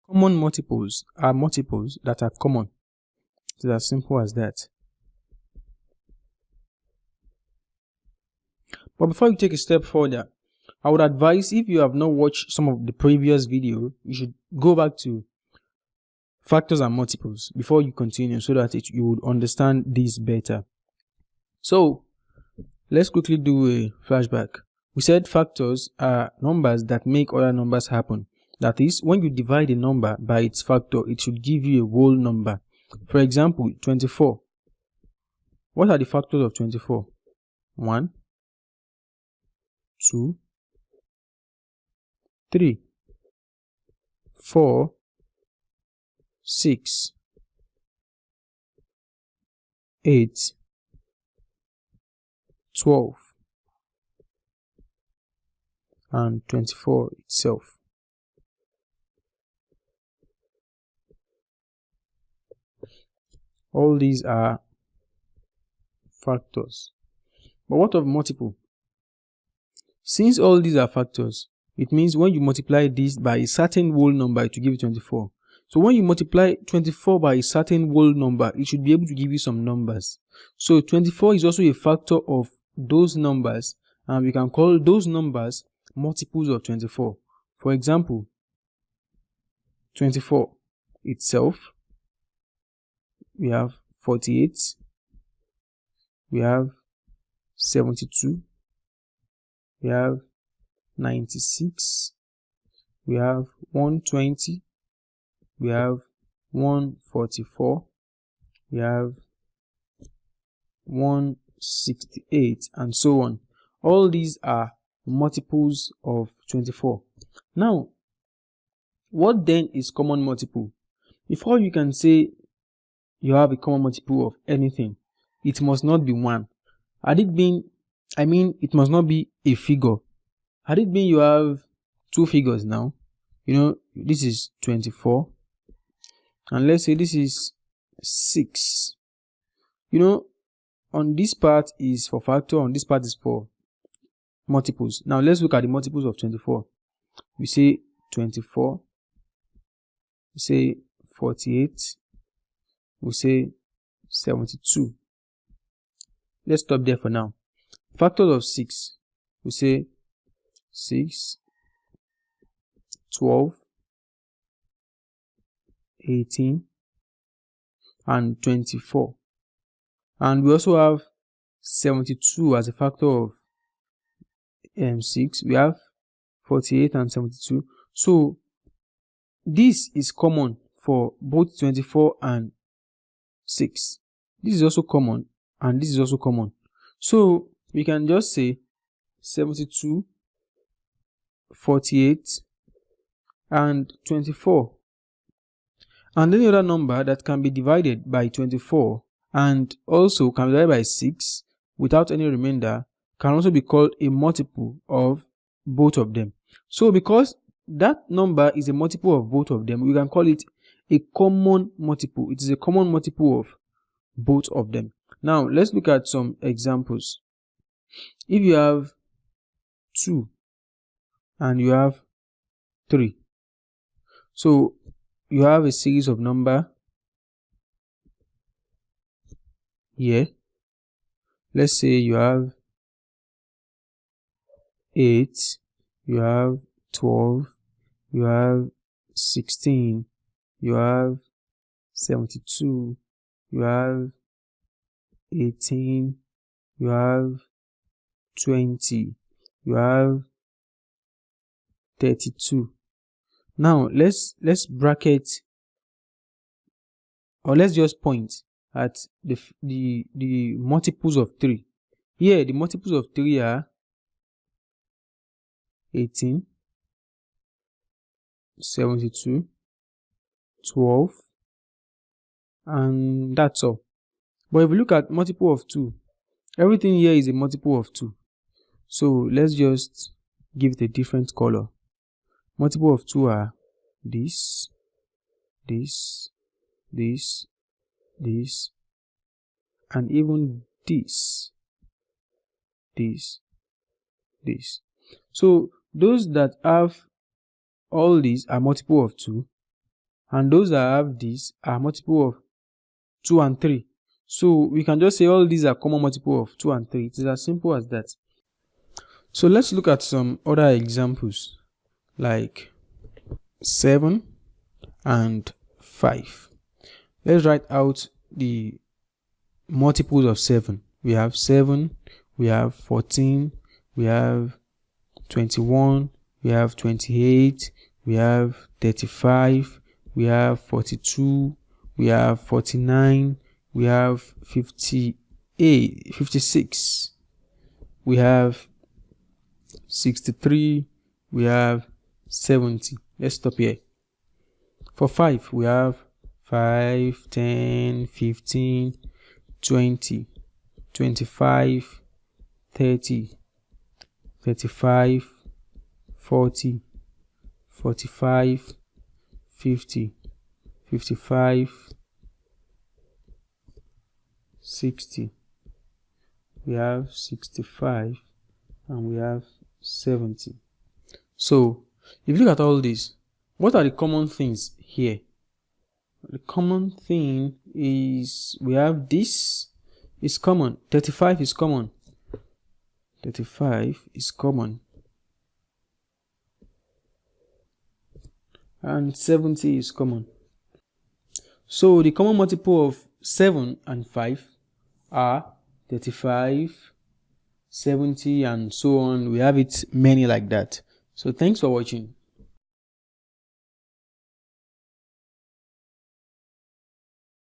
Common multiples are multiples that are common. It's as simple as that. But before you take a step further, I would advise, if you have not watched some of the previous video, you should go back to factors and multiples before you continue, so that you would understand this better. So let's quickly do a flashback. We said factors are numbers that make other numbers happen. That is, when you divide a number by its factor, it should give you a whole number. For example, 24. What are the factors of 24? 1, 2, 3, 4, 6, 8, 12, and 24 itself. All these are factors. But what of multiple? Since all these are factors, it means when you multiply this by a certain whole number, it will give you 24. So when you multiply 24 by a certain whole number, it should be able to give you some numbers. So 24 is also a factor of those numbers, and we can call those numbers multiples of 24. For example, 24 itself, we have 48, we have 72, we have 96, we have 120, we have 144, we have 168, and so on. All these are multiples of 24. Now, what then is common multiple? Before you can say you have a common multiple of anything, it must not be 1. Had it been, it must not be a figure. Had it been you have 2 figures now, this is 24, and let's say this is 6. On this part is for factor, on this part is for multiples. Now let's look at the multiples of 24. We say 24, we say 48, we say 72. Let's stop there for now. Factors of 6, we say 6, 12, 18, and 24. And we also have 72 as a factor of 6. We have 48 and 72. So this is common for both 24 and 6. This is also common, and this is also common. So we can just say 72, 48, and 24. And any other number that can be divided by 24 and also can be divided by 6 without any remainder can also be called a multiple of both of them. So because that number is a multiple of both of them, we can call it a common multiple. It is a common multiple of both of them. Now let's look at some examples. If you have 2 and you have 3, so you have a series of number here. Let's say you have 8, you have 12, you have 16, you have 72, you have 18, you have 20, you have 32. Now let's bracket, or let's just point at the multiples of 3. Here the multiples of 3 are 18, 72, 12, and that's all. But if we look at multiple of 2, everything here is a multiple of 2. So let's just give it a different color. Multiple of 2 are this, this, this, this, and even this, this. So those that have all these are multiple of 2, and those that have this are multiple of 2 and 3. So we can just say all these are common multiple of 2 and 3. It is as simple as that. So let's look at some other examples like 7 and 5. Let's write out the multiples of 7. We have 7, we have 14, we have 21, we have 28, we have 35, we have 42, we have 49, we have 58, 56, we have 63, we have 70. Let's stop here. For 5, we have 5, 10, 15, 20, 25, 30, 35, 40, 45, 50, 55, 60. We have 65 and we have 70. So if you look at all this, what are the common things here? The common thing is we have this is common. 35 is common. 35 is common. And 70 is common. So the common multiple of 7 and 5 are 35, 70, and so on. We have it many like that. So thanks for watching.